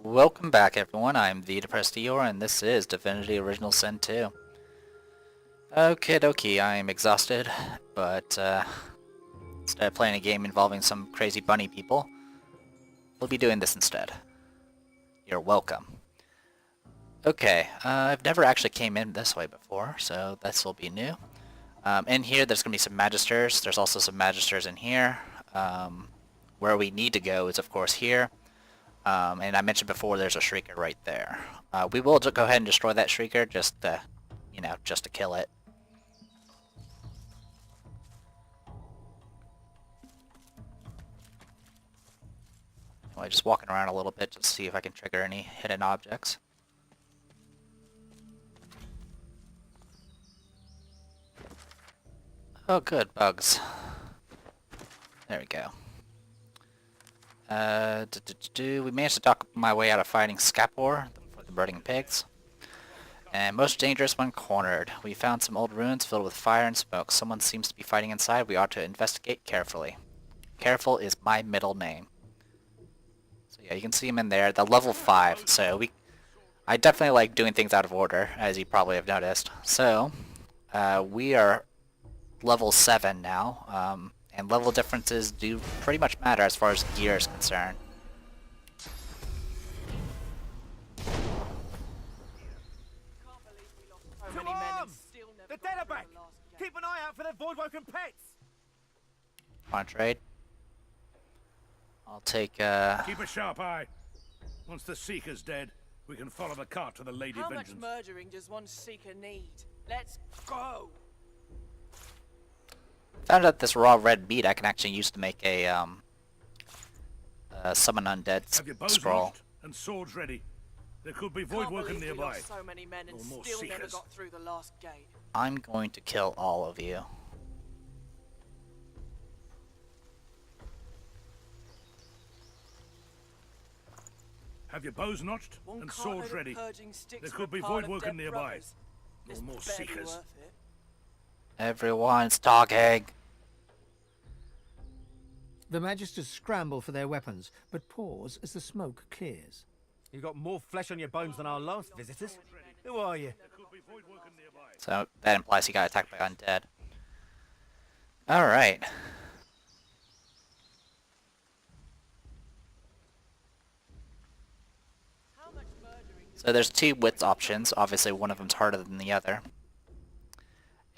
Welcome back everyone, I'm the Depressed Eeyore and this is Divinity Original Sin 2. Okie dokie, I am exhausted, but instead of playing a game involving some crazy bunny people, we'll be doing this instead. You're welcome. Okay, I've never actually came in this way before, so this will be new. In here there's going to be some Magisters, there's also some Magisters in here. Where we need to go is of course here. And I mentioned before there's a Shrieker right there. We will go ahead and destroy that Shrieker just to, just to kill it. Anyway, just walking around a little bit to see if I can trigger any hidden objects. Oh good, bugs. There we go. We managed to talk my way out of fighting Scapor for the burning pigs. And most dangerous when cornered. We found some old ruins filled with fire and smoke. Someone seems to be fighting inside. We ought to investigate carefully. Careful is my middle name. So yeah, you can see him in there. The level 5. So I definitely like doing things out of order, as you probably have noticed. So we are level 7 now. And level differences do pretty much matter as far as gear is concerned. The dead are back! Keep an eye out for their void-woken pets! Want to trade? I'll take Keep a sharp eye. Once the Seeker's dead, we can follow the cart to the Lady How Vengeance. much murdering does one Seeker need? Let's go! Found out this raw red meat I can actually use to make a summon undead Have your bows scroll. notched and swords ready. There could be Can't void-woken believe we nearby. lost so many men and Or more still never Seekers. got through the last gate. I'm going to kill all of you. Have your bows notched One and cartload swords of ready. purging sticks There for could a be pile of void-woken dead nearby. brothers. Or It's more barely Seekers. worth it. Everyone's talking. The Magisters scramble for their weapons, but pause as the smoke clears. You got more flesh on your bones than our last visitors. Who are you? There could be void-woken nearby. So that implies he got attacked by undead. Alright. How much murdering does So there's two width options. Obviously one of them's harder than the other.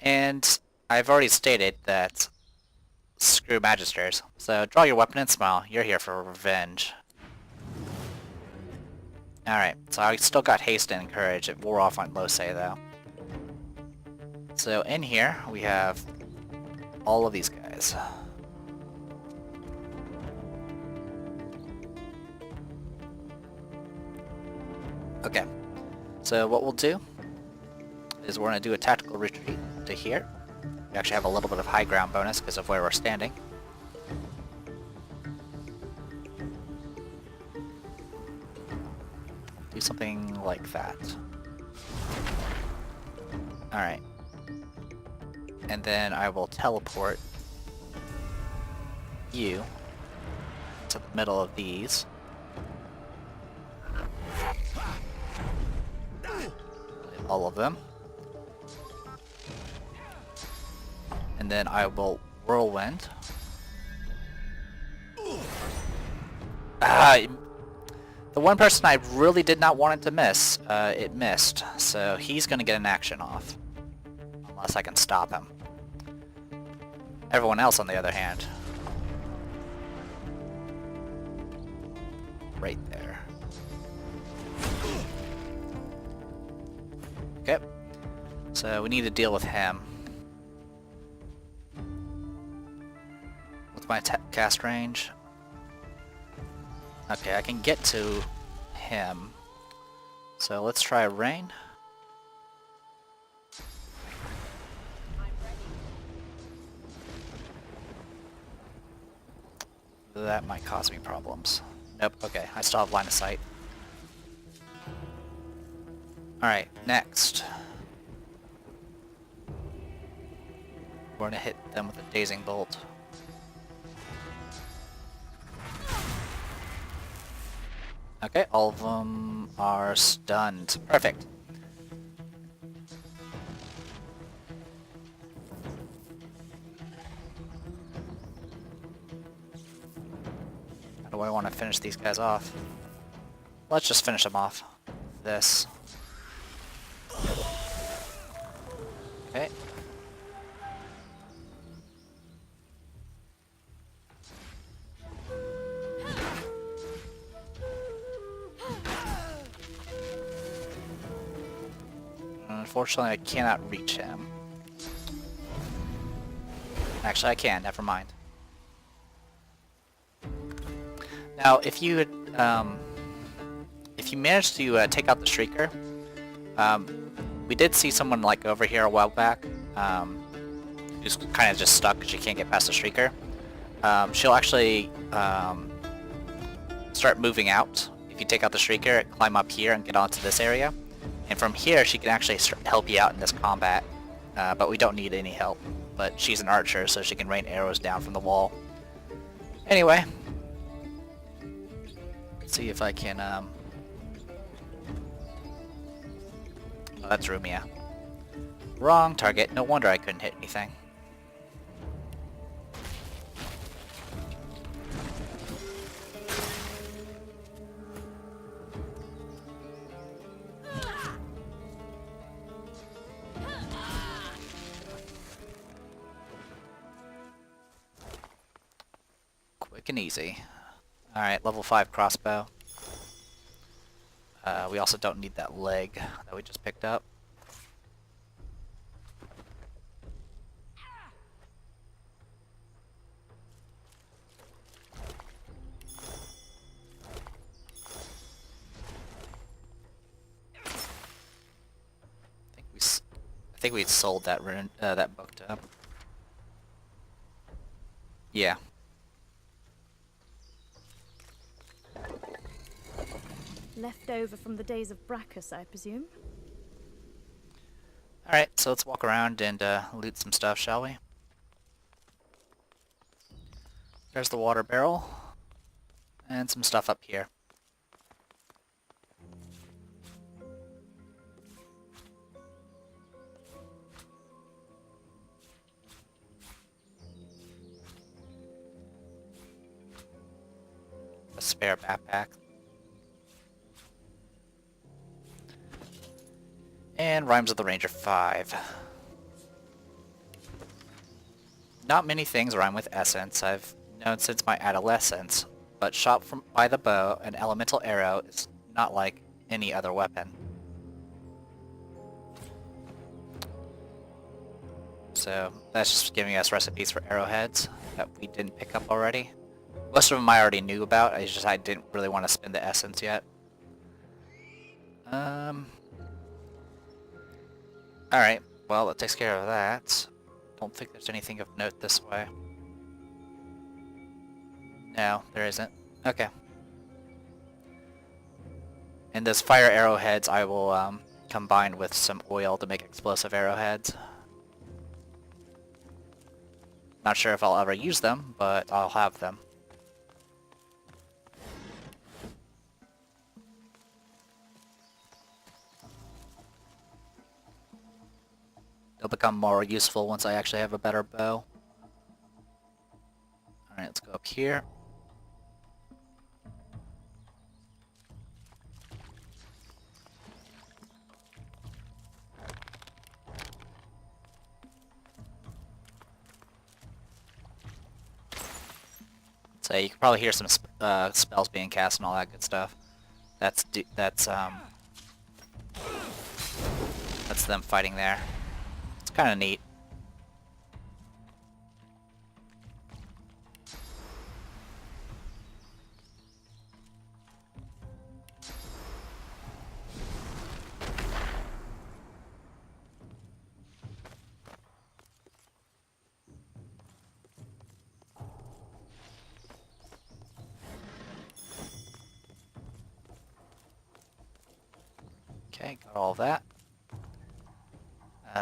And I've already stated that screw Magisters. So draw your weapon and smile. You're here for revenge. Alright, so I still got haste and courage. It wore off on low say though. So in here we have all of these guys. Okay, so what we'll do is we're going to do a tactical retreat to here. We actually have a little bit of high ground bonus because of where we're standing. Do something like that. Alright. And then I will teleport you to the middle of these. All of them. And then I will whirlwind. The one person I really did not want it to miss, it missed. So he's going to get an action off. Unless I can stop him. Everyone else, on the other hand. Right there. Okay. So we need to deal with him. What's my cast range? Okay, I can get to him. So let's try rain. That might cause me problems. Nope, okay, I still have line of sight. Alright, next. We're gonna hit them with a dazing bolt. Okay, all of them are stunned. Perfect. How do I want to finish these guys off? Let's just finish them off. This. Okay. Unfortunately, I cannot reach him. Actually, I can. Never mind. Now, if you manage to take out the Shrieker, we did see someone like over here a while back, who's kind of just stuck because she can't get past the Shrieker. She'll actually start moving out. If you take out the Shrieker, climb up here and get onto this area. And from here, she can actually help you out in this combat, but we don't need any help. But she's an archer, so she can rain arrows down from the wall. Anyway, let's see if I can, oh, that's Rumia. Wrong target. No wonder I couldn't hit anything. Quick and easy. Alright, level 5 crossbow. We also don't need that leg that we just picked up. I think we sold that that book to him. Yeah. Left over from the days of Brachus, I presume? Alright, so let's walk around and loot some stuff, shall we? There's the water barrel. And some stuff up here. A spare backpack. And Rhymes of the Ranger 5. Not many things rhyme with essence. I've known since my adolescence, but shot by the bow, an elemental arrow is not like any other weapon. So that's just giving us recipes for arrowheads that we didn't pick up already. Most of them I already knew about, I didn't really want to spend the essence yet. Alright, well that takes care of that. Don't think there's anything of note this way. No, there isn't. Okay. And those fire arrowheads I will combine with some oil to make explosive arrowheads. Not sure if I'll ever use them, but I'll have them. They'll become more useful once I actually have a better bow. Alright, let's go up here. So you can probably hear some spells being cast and all that good stuff. That's them fighting there. It's kind of neat. Okay, got all of that.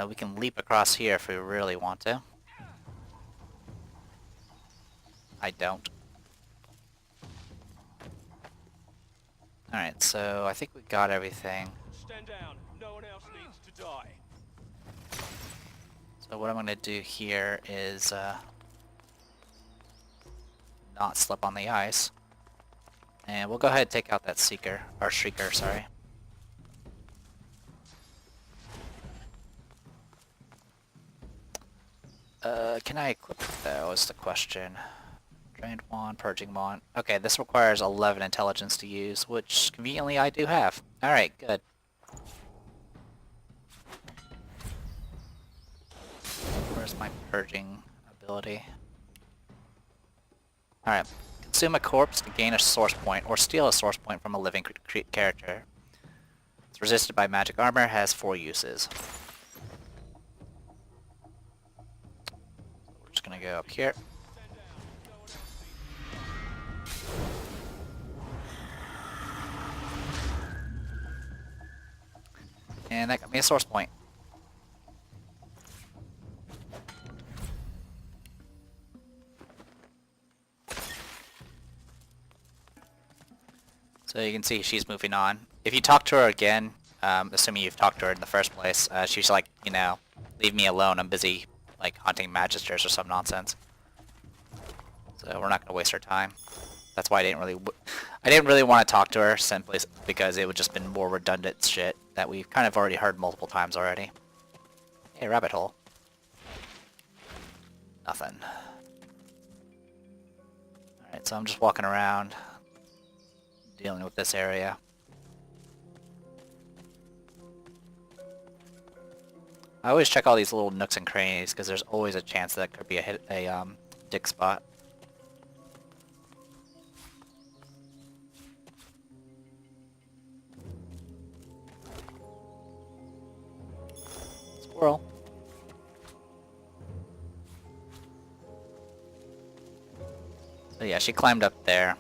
We can leap across here if we really want to. I don't. Alright, so I think we got everything. Stand down. No one else needs to die. So what I'm going to do here is not slip on the ice. And we'll go ahead and take out that Seeker, or Shrieker, sorry. Can I equip it though, is the question. Drained Wand, Purging Wand. Okay, this requires 11 intelligence to use, which conveniently I do have. Alright, good. Where's my Purging ability? Alright. Consume a corpse to gain a source point, or steal a source point from a living character. It's resisted by magic armor, has 4 uses. We're just gonna go up here. And that got me a source point. So you can see she's moving on. If you talk to her again, assuming you've talked to her in the first place, she's like, you know, leave me alone, I'm busy, like, hunting Magisters or some nonsense. So we're not gonna waste her time. That's why I didn't really want to talk to her, simply because it would just been more redundant shit that we've kind of already heard multiple times already. Hey, rabbit hole. Nothing. Alright, so I'm just walking around, dealing with this area. I always check all these little nooks and crannies because there's always a chance that could be a dick spot. Squirrel. So yeah, she climbed up there.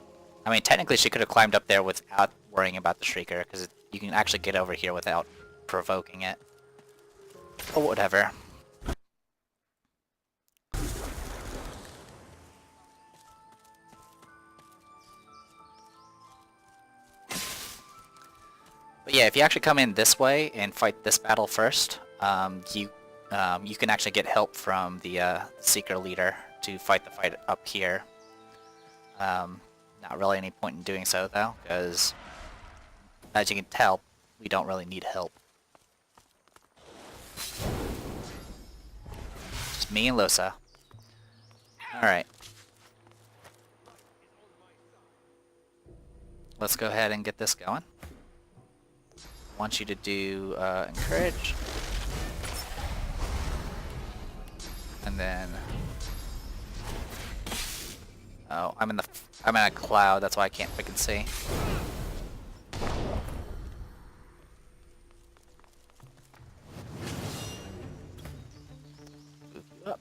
I mean, technically she could have climbed up there without worrying about the Shrieker, because you can actually get over here without provoking it. But whatever. But yeah, if you actually come in this way and fight this battle first, you can actually get help from the Seeker leader to fight the fight up here. Not really any point in doing so though, because as you can tell, we don't really need help. Just me and Losa. Alright. Let's go ahead and get this going. I want you to do encourage. And then oh, I'm in a cloud, that's why I can't freaking see. Move you up.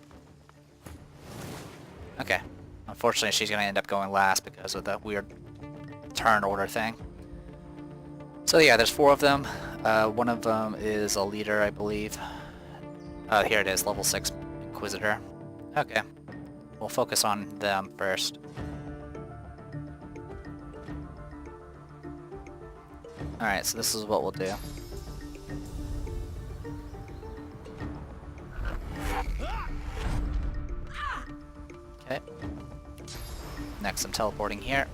Okay. Unfortunately, she's gonna end up going last because of the weird turn order thing. So yeah, there's 4 of them. One of them is a leader, I believe. Here it is, level 6 Inquisitor. Okay. We'll focus on them first. Alright, so this is what we'll do. Okay. Next I'm teleporting here.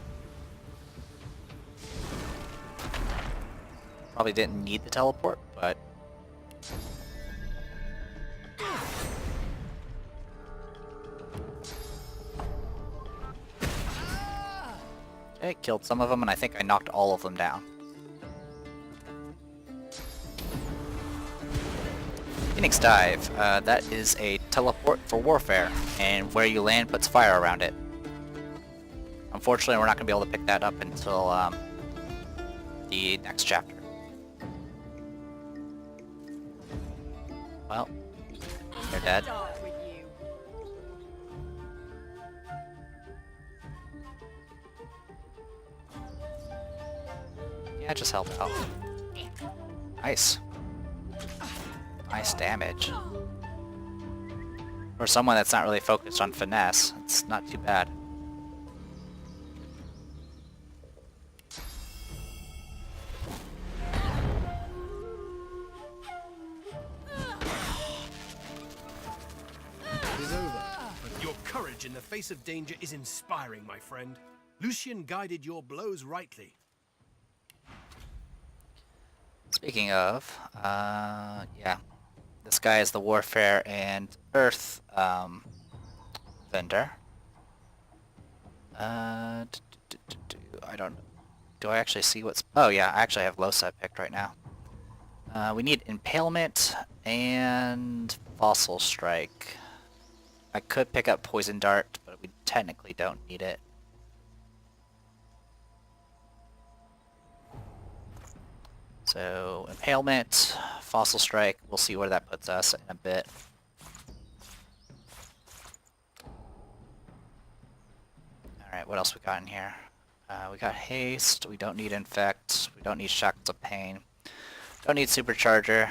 Probably didn't need the teleport, but... Okay, killed some of them, and I think I knocked all of them down. Phoenix Dive. That is a teleport for warfare, and where you land puts fire around it. Unfortunately, we're not going to be able to pick that up until the next chapter. Well, they're dead. Yeah, just help out. Nice. Nice damage. For someone that's not really focused on finesse, it's not too bad. in the face of danger is inspiring, my friend. Lucian guided your blows rightly. Speaking of, yeah. This guy is the Warfare and Earth, vendor. I don't... Do I actually see what's... Oh yeah, I actually have Loci picked right now. We need Impalement and Fossil Strike. I could pick up Poison Dart, but we technically don't need it. So, Impalement, Fossil Strike, we'll see where that puts us in a bit. Alright, what else we got in here? We got Haste, we don't need Infect, we don't need Shackles of Pain, don't need Supercharger.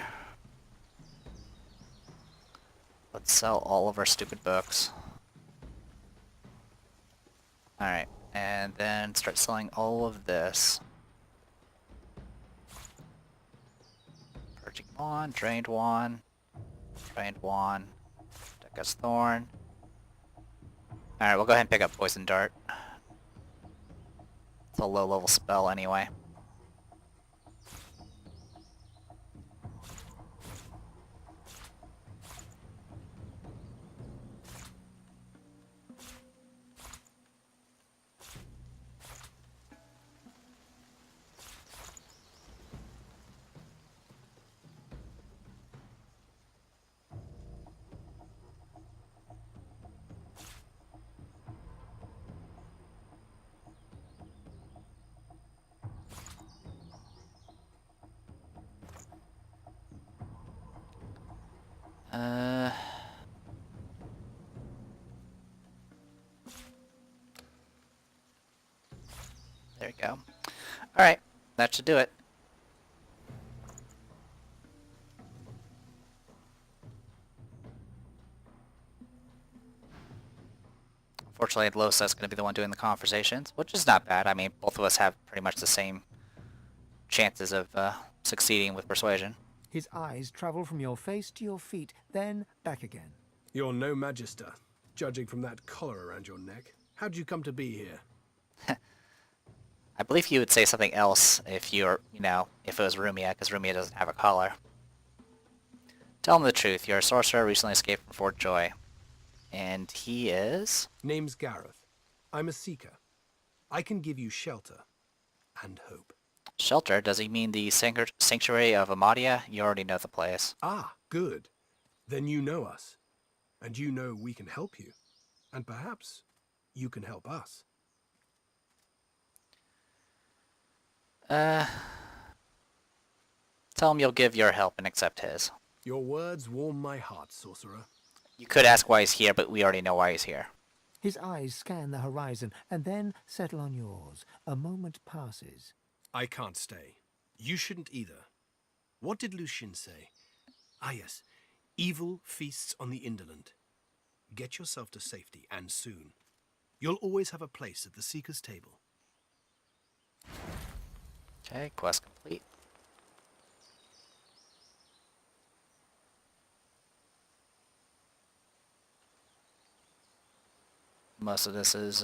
Let's sell all of our stupid books. Alright, and then start selling all of this. Purging Wand, Drained Wand, Drained Wand, Decus Thorn. Alright, we'll go ahead and pick up Poison Dart. It's a low level spell anyway. There you go. Alright, that should do it. Unfortunately, Losa's going to be the one doing the conversations, which is not bad. I mean, both of us have pretty much the same chances of succeeding with persuasion. His eyes travel from your face to your feet, then back again. You're no Magister, judging from that collar around your neck. How'd you come to be here? I believe he would say something else if you're, if it was Rumia, because Rumia doesn't have a collar. Tell him the truth. You're a sorcerer recently escaped from Fort Joy. And he is? Name's Gareth. I'm a seeker. I can give you shelter and hope. Shelter? Does he mean the Sanctuary of Amadia? You already know the place. Ah, good. Then you know us. And you know we can help you. And perhaps you can help us. Tell him you'll give your help and accept his. Your words warm my heart, sorcerer. You could ask why he's here, but we already know why he's here. His eyes scan the horizon and then settle on yours. A moment passes. I can't stay. You shouldn't either. What did Lucian say? Ah yes, evil feasts on the indolent. Get yourself to safety, and soon. You'll always have a place at the Seeker's table. Okay, quest complete. Most of this is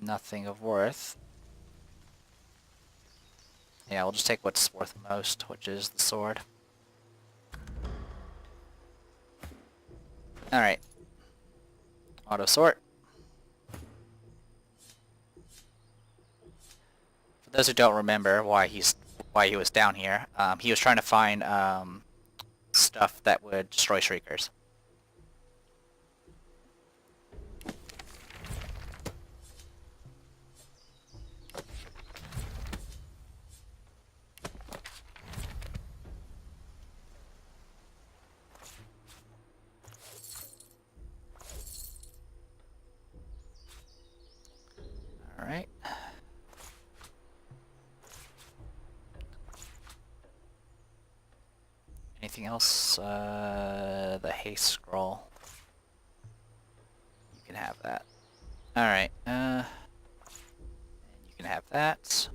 nothing of worth. Yeah, we'll just take what's worth most, which is the sword. Alright. Auto sort. For those who don't remember why he was down here, he was trying to find stuff that would destroy Shriekers. Alright. Anything else? The haste scroll. You can have that. Alright, and you can have that.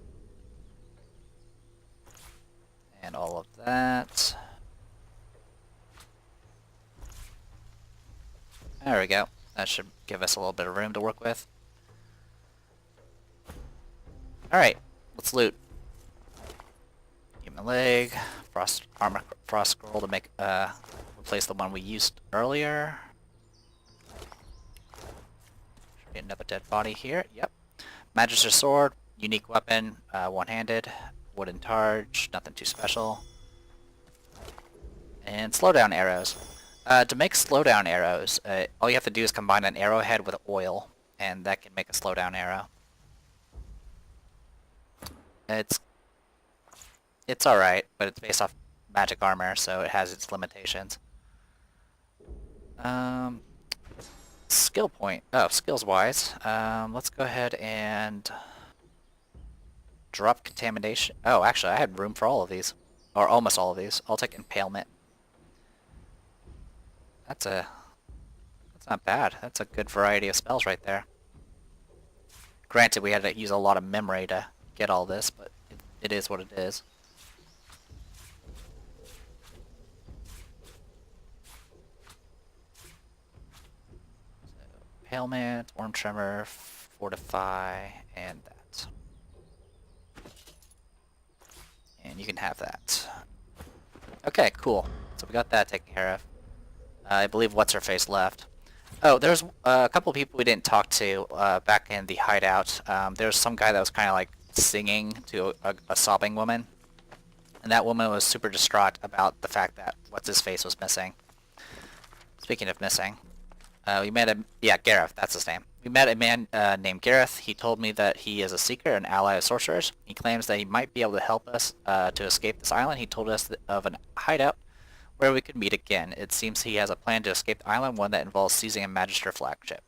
And all of that. There we go. That should give us a little bit of room to work with. Alright, let's loot. Human leg, armor frost scroll to make replace the one we used earlier. Should be another dead body here. Yep. Magister sword, unique weapon, one-handed, wooden targe, nothing too special. And slowdown arrows. To make slowdown arrows, all you have to do is combine an arrowhead with oil, and that can make a slowdown arrow. It's alright, but it's based off magic armor, so it has its limitations. Skill point. Oh, skills-wise, let's go ahead and drop contamination. Oh, actually, I had room for all of these, or almost all of these. I'll take impalement. That's not bad. That's a good variety of spells right there. Granted, we had to use a lot of memory to get all this, but it is what it is. So, Helmet, Worm Tremor, Fortify, and that. And you can have that. Okay, cool. So we got that taken care of. I believe What's-Her-Face left. Oh, there's a couple people we didn't talk to back in the hideout. There's some guy that was kind of like singing to a sobbing woman. And that woman was super distraught about the fact that What's-His-Face was missing. Speaking of missing, we met a... Yeah, Gareth, that's his name. We met a man named Gareth. He told me that he is a seeker, an ally of sorcerers. He claims that he might be able to help us to escape this island. He told us of an hideout where we could meet again. It seems he has a plan to escape the island, one that involves seizing a Magister flagship.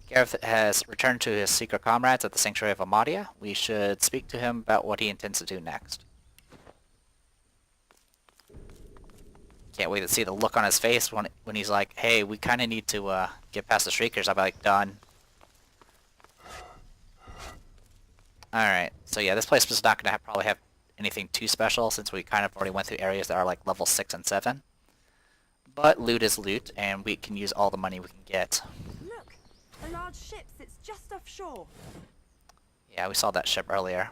Gareth has returned to his seeker comrades at the Sanctuary of Amadia. We should speak to him about what he intends to do next. Can't wait to see the look on his face when he's like, hey, we kind of need to get past the Shriekers. I'll be like, done. Alright, so yeah, this place is not going to probably have anything too special since we kind of already went through areas that are like level 6 and 7. But loot is loot, and we can use all the money we can get. Look, a large ship sits just offshore. Yeah, we saw that ship earlier.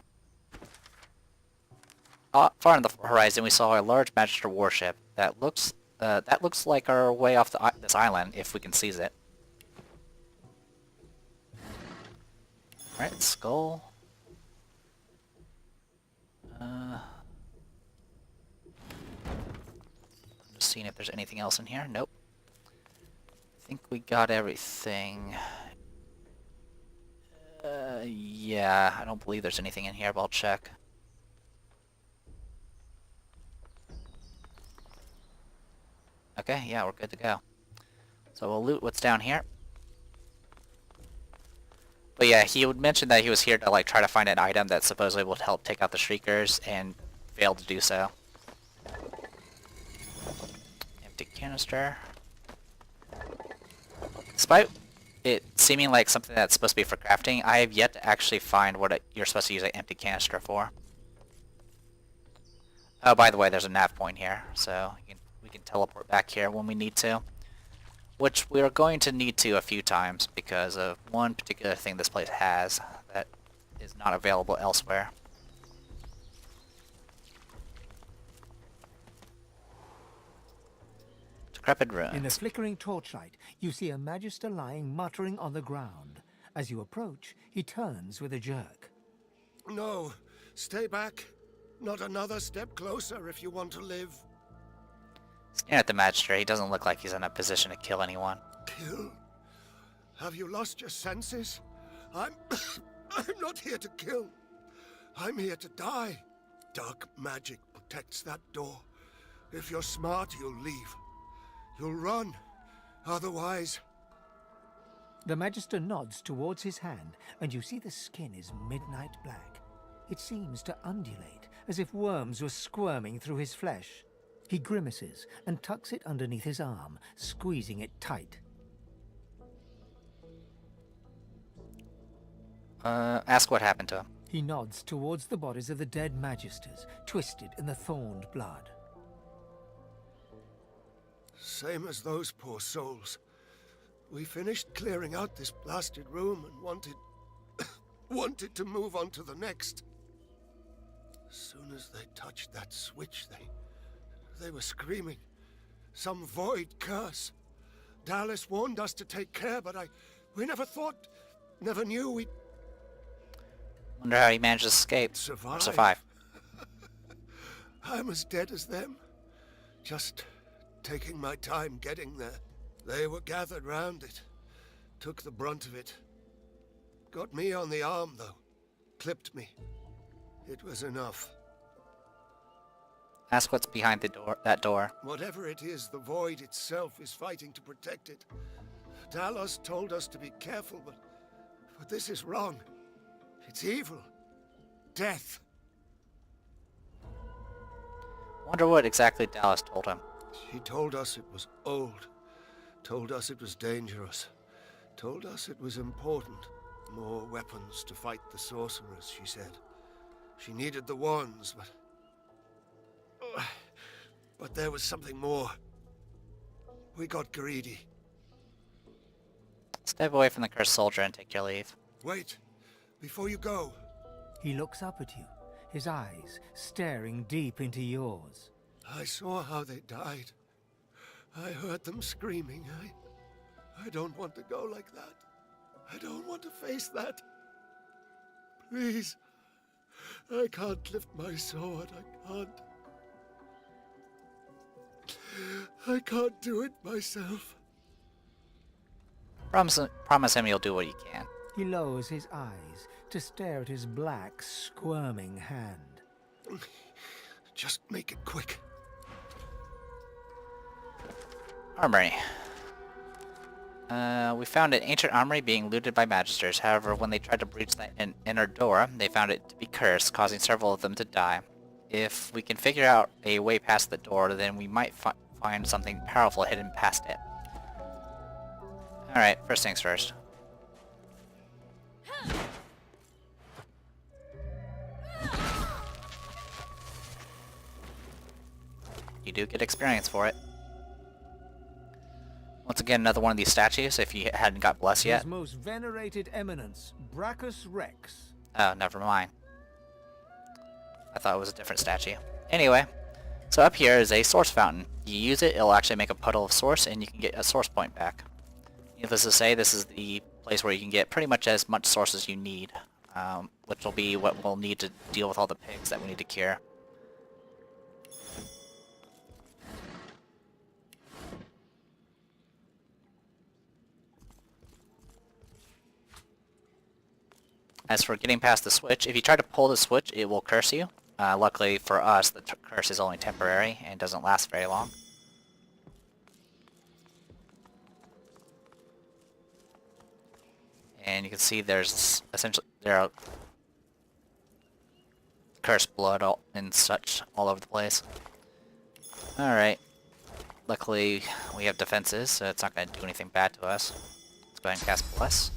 Far on the horizon, we saw a large Magister warship that looks like our way off this island if we can seize it. All right, skull. I'm just seeing if there's anything else in here. Nope. I think we got everything. Yeah, I don't believe there's anything in here, but I'll check. Okay, yeah, we're good to go. So we'll loot what's down here. But yeah, he would mention that he was here to like try to find an item that supposedly would help take out the Shriekers, and failed to do so. Empty canister. Despite it seeming like something that's supposed to be for crafting, I have yet to actually find what you're supposed to use an empty canister for. Oh, by the way, there's a nav point here, so we can teleport back here when we need to. Which we are going to need to a few times because of one particular thing this place has that is not available elsewhere. Decrepit ruins. In the flickering torchlight, you see a Magister lying muttering on the ground. As you approach, he turns with a jerk. No, stay back. Not another step closer if you want to live. Staring at the Magister, he doesn't look like he's in a position to kill anyone. Kill? Have you lost your senses? I'm not here to kill. I'm here to die. Dark magic protects that door. If you're smart, you'll leave. You'll run. Otherwise... The Magister nods towards his hand, and you see the skin is midnight black. It seems to undulate, as if worms were squirming through his flesh. He grimaces and tucks it underneath his arm, squeezing it tight. Ask what happened to him. He nods towards the bodies of the dead Magisters, twisted in the thorned blood. Same as those poor souls. We finished clearing out this blasted room and wanted to move on to the next. As soon as they touched that switch, they were screaming. Some void curse. Dallas warned us to take care, but we never knew we'd Wonder how he managed to escape. Or survive. I'm as dead as them. Just taking my time getting there. They were gathered round it. Took the brunt of it. Got me on the arm, though. Clipped me. It was enough. Ask what's behind that door. Whatever it is, the void itself is fighting to protect it. Talos told us to be careful, but this is wrong. It's evil. Death. Wonder what exactly Dallas told him. She told us it was old. Told us it was dangerous. Told us it was important. More weapons to fight the sorcerers, she said. She needed the wands, but there was something more. We got greedy. Step away from the cursed soldier and take your leave. Wait, before you go. He looks up at you, his eyes staring deep into yours. I saw how they died. I heard them screaming. I don't want to go like that. I don't want to face that. Please. I can't lift my sword. I can't do it myself. Promise him you'll do what you can. He lowers his eyes to stare at his black, squirming hand. Just make it quick. Armory. We found an ancient armory being looted by Magisters. However, when they tried to breach that inner door, they found it to be cursed, causing several of them to die. If we can figure out a way past the door, then we might find something powerful hidden past it. Alright, first things first. You do get experience for it. Once again, another one of these statues, if you hadn't got blessed yet. His most venerated eminence, Brachus Rex. Oh, never mind. I thought it was a different statue. Anyway, so up here is a source fountain. You use it, it'll actually make a puddle of source, and you can get a source point back. Needless to say, this is the place where you can get pretty much as much source as you need, which will be what we'll need to deal with all the pigs that we need to cure. As for getting past the switch, if you try to pull the switch, it will curse you. Luckily for us, the curse is only temporary and doesn't last very long. And you can see there's there are cursed blood and such all over the place. Alright. Luckily, we have defenses, so it's not going to do anything bad to us. Let's go ahead and cast Bless.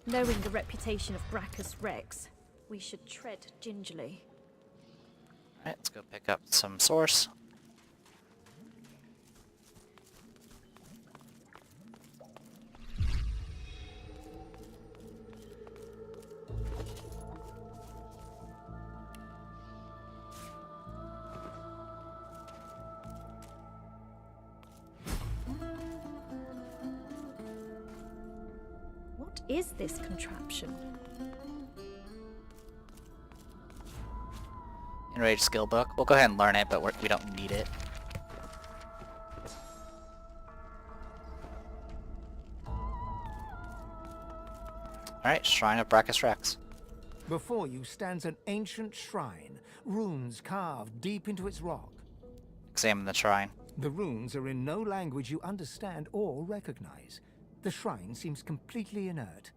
Knowing the reputation of Brachus Rex, we should tread gingerly. Alright, let's go pick up some source. What is this contraption? Enrage skill book. We'll go ahead and learn it, but we don't need it. Alright, Shrine of Brachus Rex. Before you stands an ancient shrine, runes carved deep into its rock. Examine the shrine. The runes are in no language you understand or recognize. The shrine seems completely inert.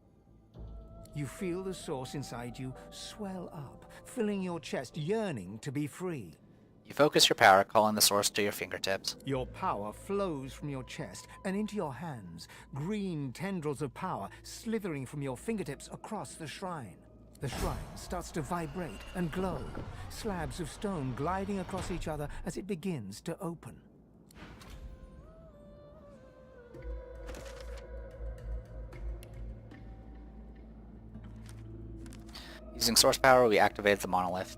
You feel the source inside you swell up, filling your chest, yearning to be free. You focus your power, calling the source to your fingertips. Your power flows from your chest and into your hands, green tendrils of power slithering from your fingertips across the shrine. The shrine starts to vibrate and glow, slabs of stone gliding across each other as it begins to open. Using source power, we activated the monolith.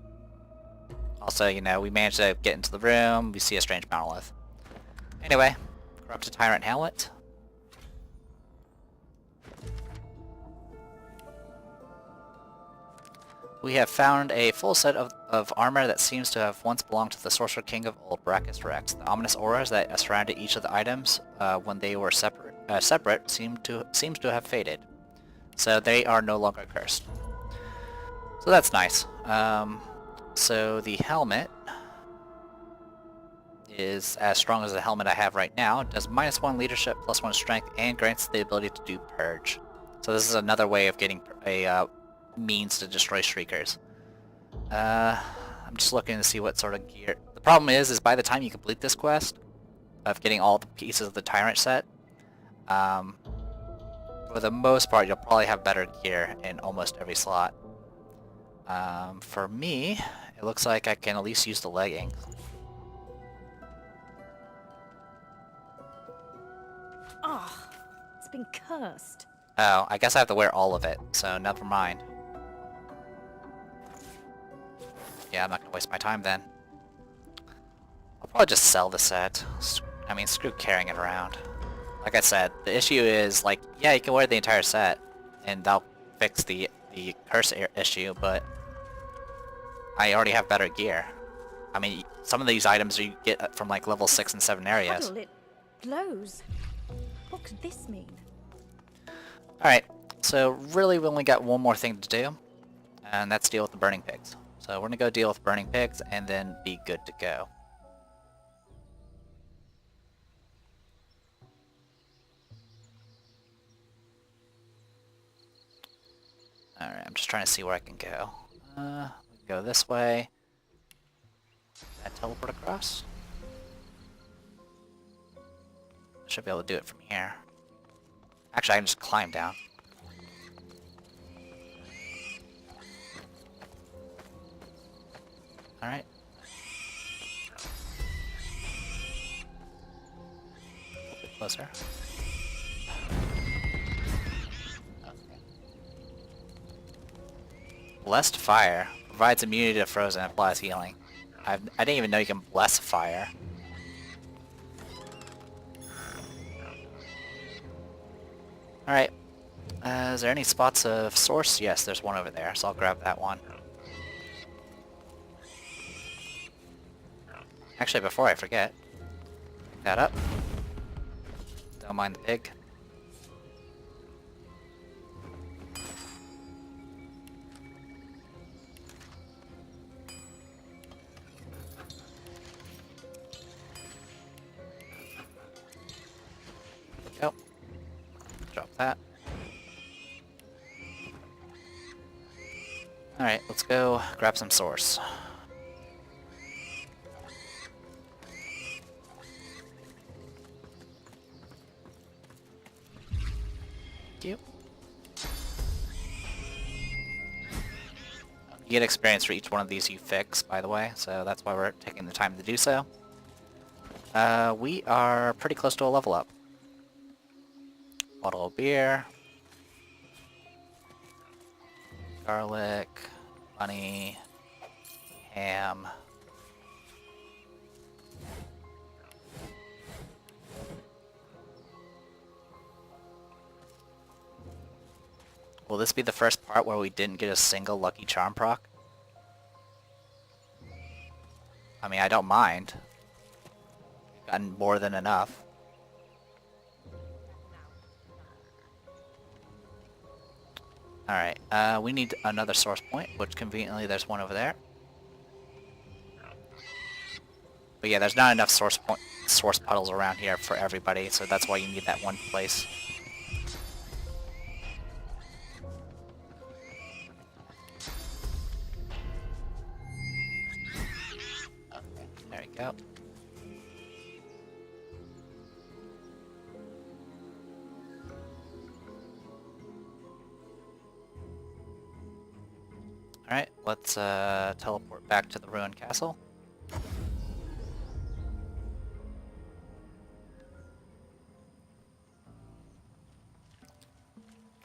Also, you know, we managed to get into the room, we see a strange monolith. Anyway, we're up to Tyrant Helmet. We have found a full set of armor that seems to have once belonged to the Sorcerer King of old Brachus Rex. The ominous auras that surrounded each of the items when they were separate seems to have faded. So they are no longer cursed. So that's nice. So the helmet is as strong as the helmet I have right now. It does -1 leadership, +1 strength, and grants the ability to do purge. So this is another way of getting a means to destroy Shriekers. I'm just looking to see what sort of gear. The problem is by the time you complete this quest of getting all the pieces of the Tyrant set, for the most part you'll probably have better gear in almost every slot. For me, it looks like I can at least use the leggings. Ah, it's been cursed. Oh, I guess I have to wear all of it, so never mind. Yeah, I'm not gonna waste my time then. I'll probably just sell the set. I mean, screw carrying it around. Like I said, the issue is, like, yeah, you can wear the entire set, and that'll fix the curse issue, but I already have better gear. I mean, some of these items you get from, like, level 6 and 7 areas. Huddle, it glows. What could this mean? Alright, so really we only got one more thing to do, and that's deal with the burning pigs. So we're gonna go deal with burning pigs and then be good to go. Alright, I'm just trying to see where I can go. We can go this way. Can I teleport across? I should be able to do it from here. Actually, I can just climb down. Alright. A little bit closer. Okay. Blessed Fire provides immunity to frozen and applies healing. I didn't even know you can bless fire. Alright. Is there any spots of source? Yes, there's one over there, so I'll grab that one. Actually, before I forget, pick that up. Don't mind the pig. Go. Drop that. Alright, let's go grab some source. You get experience for each one of these you fix, by the way, so that's why we're taking the time to do so. We are pretty close to a level up. Bottle of beer. Garlic. Honey. Ham. Will this be the first part where we didn't get a single lucky charm proc? I mean, I don't mind. We've gotten more than enough. Alright, we need another source point, which conveniently there's one over there. But yeah, there's not enough source puddles around here for everybody, so that's why you need that one place. There we go. Alright, let's teleport back to the ruined castle.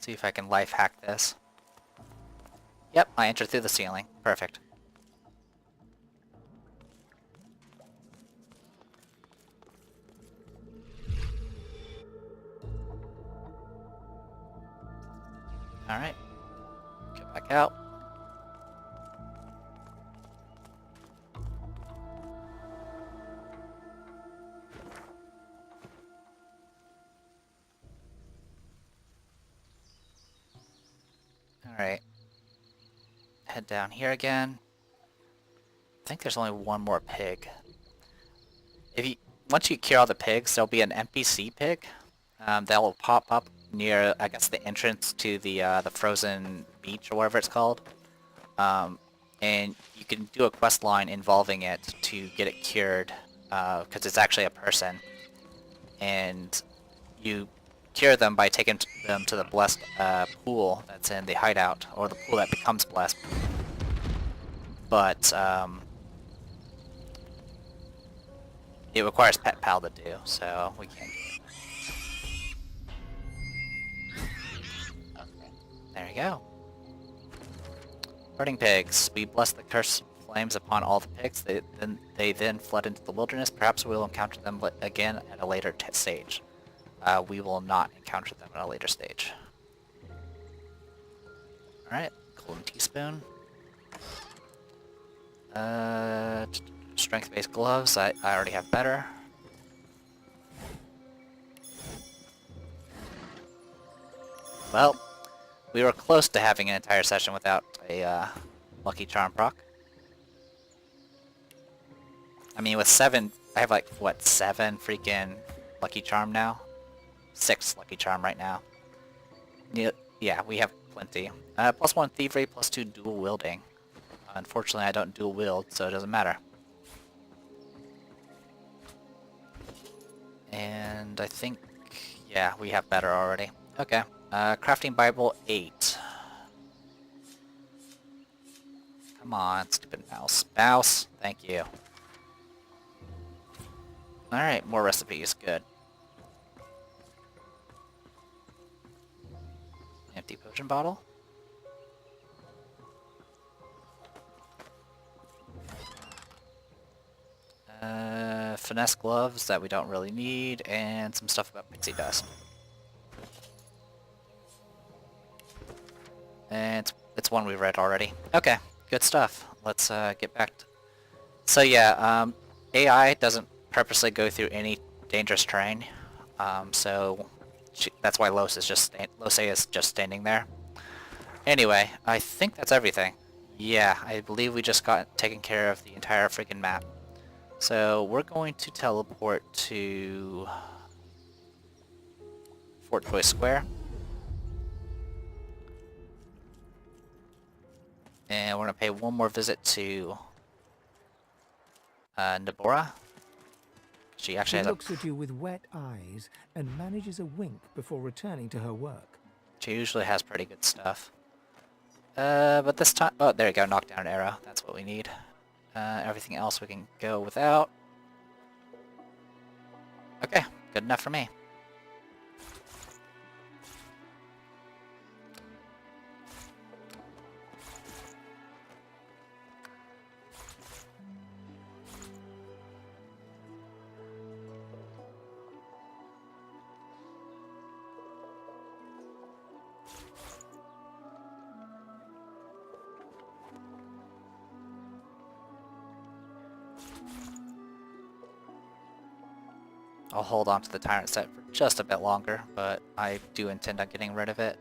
See if I can life hack this. Yep, I entered through the ceiling. Perfect. Alright. Get back out. Alright. Head down here again. I think there's only one more pig. Once you cure all the pigs, there'll be an NPC pig that will pop up near, I guess, the entrance to the frozen beach or whatever it's called. And you can do a quest line involving it to get it cured, because it's actually a person. And you cure them by taking them to the blessed pool that's in the hideout, or the pool that becomes blessed. But it requires Pet Pal to do, so we can't do it. There you go. Burning pigs. We bless the cursed flames upon all the pigs. They then fled into the wilderness. Perhaps we will encounter them again at a later stage. We will not encounter them at a later stage. Alright, golden teaspoon. Strength-based gloves. I already have better. Well, we were close to having an entire session without a lucky charm proc. I mean, with 7, I have like, what, 7 freaking lucky charm now? 6 lucky charm right now. Yeah, we have plenty. +1 thievery, +2 dual wielding. Unfortunately, I don't dual wield, so it doesn't matter. And I think, yeah, we have better already. Okay. Crafting Bible 8. Come on, stupid mouse. Mouse, thank you. Alright, more recipes, good. Empty potion bottle. Finesse gloves that we don't really need, and some stuff about pixie dust. And it's one we read already. Okay, good stuff. Let's get back to... So yeah, AI doesn't purposely go through any dangerous terrain, so that's why Lose is just standing there. Anyway, I think that's everything. Yeah, I believe we just got taken care of the entire freaking map. So we're going to teleport to Fort Joy Square. And we're going to pay one more visit to Bora. She actually has looks at you with wet eyes and manages a wink before returning to her work. She usually has pretty good stuff. But this time... Oh, there you go. Knock down an arrow. That's what we need. Everything else we can go without. Okay, good enough for me. I'll hold on to the Tyrant set for just a bit longer, but I do intend on getting rid of it.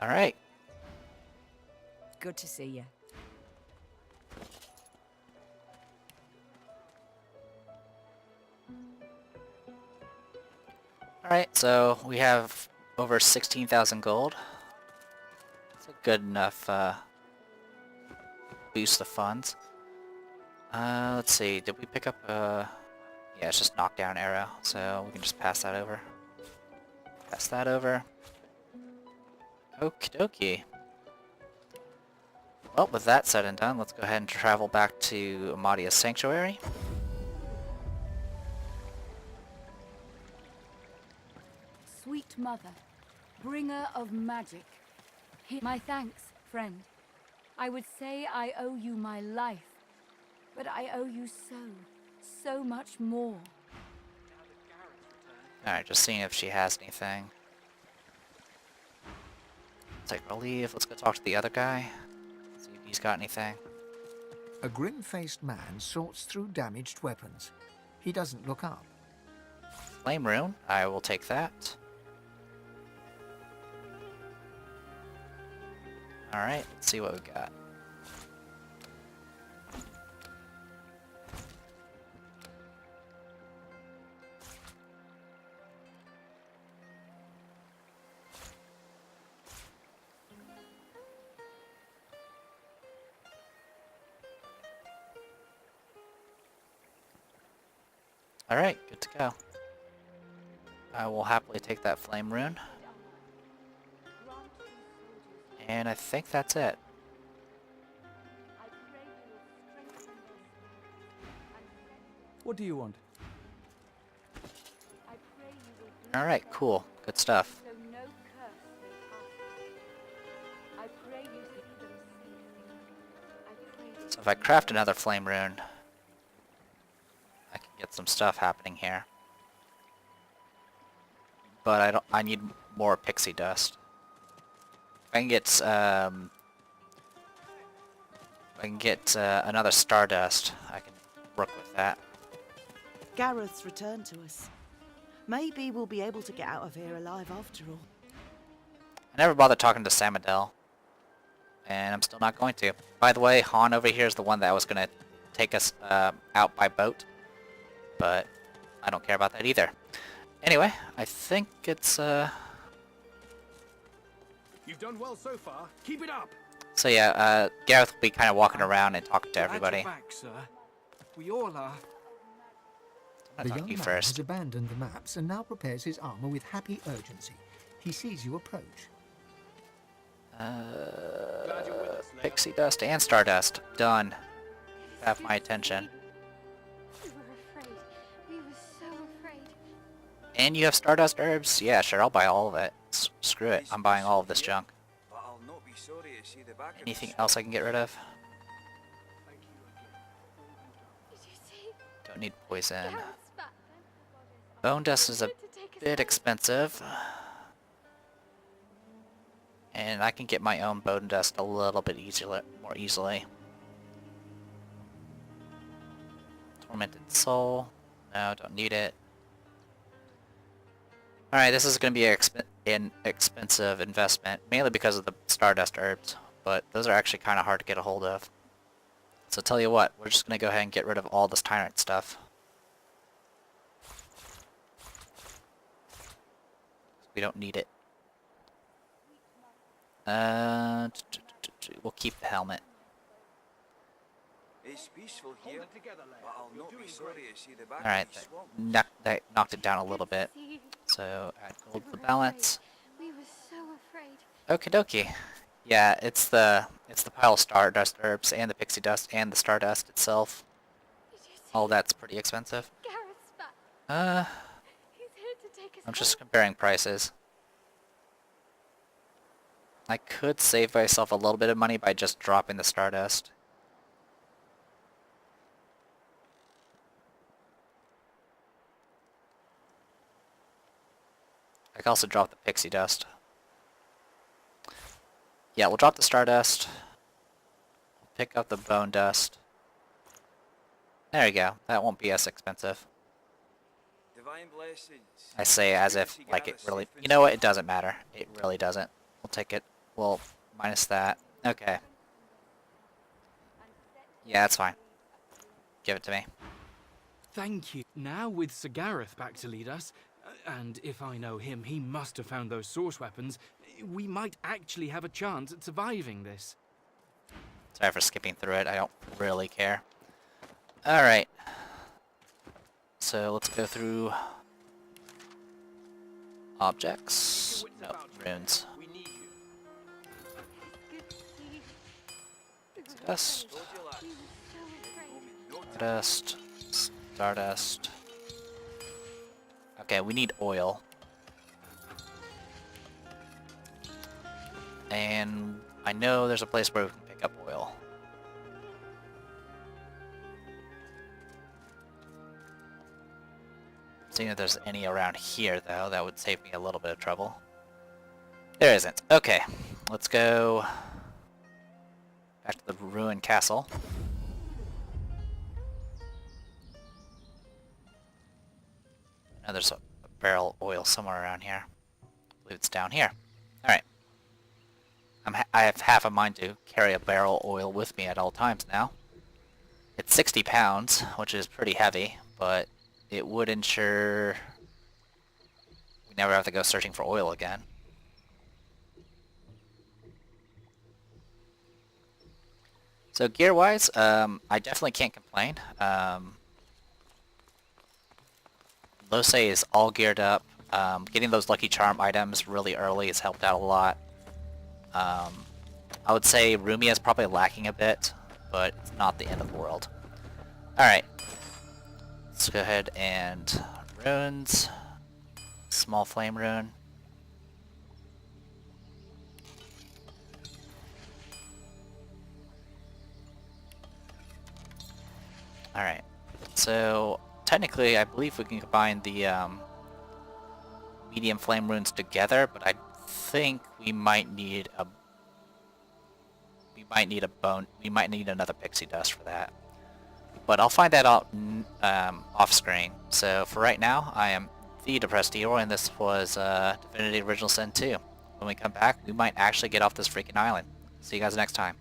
Alright. Good to see you. Alright, so we have over 16,000 gold. It's a good enough boost of funds. Let's see, did we pick up a... Yeah, it's just knockdown arrow, so we can just pass that over. Pass that over. Okie dokie. Well, with that said and done, let's go ahead and travel back to Mattias Sanctuary. Sweet mother, bringer of magic. My thanks, friend. I would say I owe you my life, but I owe you so much more. Alright, just seeing if she has anything. Take our leave. Let's go talk to the other guy. See if he's got anything. A grim-faced man sorts through damaged weapons. He doesn't look up. Flame rune. I will take that. Alright, let's see what we got. Alright, good to go. I will happily take that flame rune. And I think that's it. What do you want? Alright, cool. Good stuff. So if I craft another flame rune, I can get some stuff happening here. But I need more pixie dust. If I can get another stardust, I can work with that. Gareth's returned to us. Maybe we'll be able to get out of here alive after all. I never bothered talking to Samadel, and I'm still not going to. By the way, Han over here is the one that was going to take us out by boat, but I don't care about that either. Anyway, I think it's You've done well so far. Keep it up. So yeah, Gareth will be kind of walking around and talking to everybody. Back, sir. We all are. The young man has abandoned the maps and now prepares his armor with happy urgency. He sees you approach. Pixie dust and stardust. Done. Have my attention. We were afraid. We were so afraid. And you have stardust herbs? Yeah, sure, I'll buy all of it. Screw it, I'm buying all of this junk. Anything else I can get rid of? Don't need poison. Bone dust is a bit expensive. And I can get my own bone dust a little bit more easily. Tormented soul. No, don't need it. Alright, this is going to be an expensive investment, mainly because of the stardust herbs, but those are actually kind of hard to get a hold of. So tell you what, we're just going to go ahead and get rid of all this Tyrant stuff. We don't need it. We'll keep the helmet. It's peaceful here, but I'll not be sorry to see the back Alright, that knocked it down a little bit. So add gold to the balance. We were so afraid. Okie dokie. Yeah, it's the pile of stardust herbs and the pixie dust and the stardust itself. All that's pretty expensive. Gareth's back. He's here to take us I'm just comparing prices. I could save myself a little bit of money by just dropping the stardust. I can also drop the pixie dust. Yeah, we'll drop the stardust. Pick up the bone dust. There we go. That won't be as expensive. Divine blessings. I say as if, like, it really... You know what? It doesn't matter. It really doesn't. We'll take it. Well, minus that. Okay. Yeah, that's fine. Give it to me. Thank you. Now with Sir Gareth back to lead us, and if I know him, he must have found those source weapons, we might actually have a chance at surviving this. Sorry for skipping through it. I don't really care. Alright. So let's go through objects. No, runes. Dust. Dust. Stardust. Okay, we need oil. And I know there's a place where we can pick up oil. Seeing if there's any around here, though, that would save me a little bit of trouble. There isn't. Okay, let's go back to the ruined castle. Now there's a barrel of oil somewhere around here. I believe it's down here. Alright. I have half a mind to carry a barrel of oil with me at all times now. It's 60 pounds, which is pretty heavy, but it would ensure we never have to go searching for oil again. So gear-wise, I definitely can't complain. Lose is all geared up. Getting those Lucky Charm items really early has helped out a lot. I would say Rumia is probably lacking a bit, but it's not the end of the world. Alright. Let's go ahead and runes. Small flame rune. Alright. So technically I believe we can combine the medium flame runes together, but I think we might need another pixie dust for that. But I'll find that out off screen. So for right now, I am the Depressed Eeyore, and this was Divinity Original Sin 2. When we come back, we might actually get off this freaking island. See you guys next time.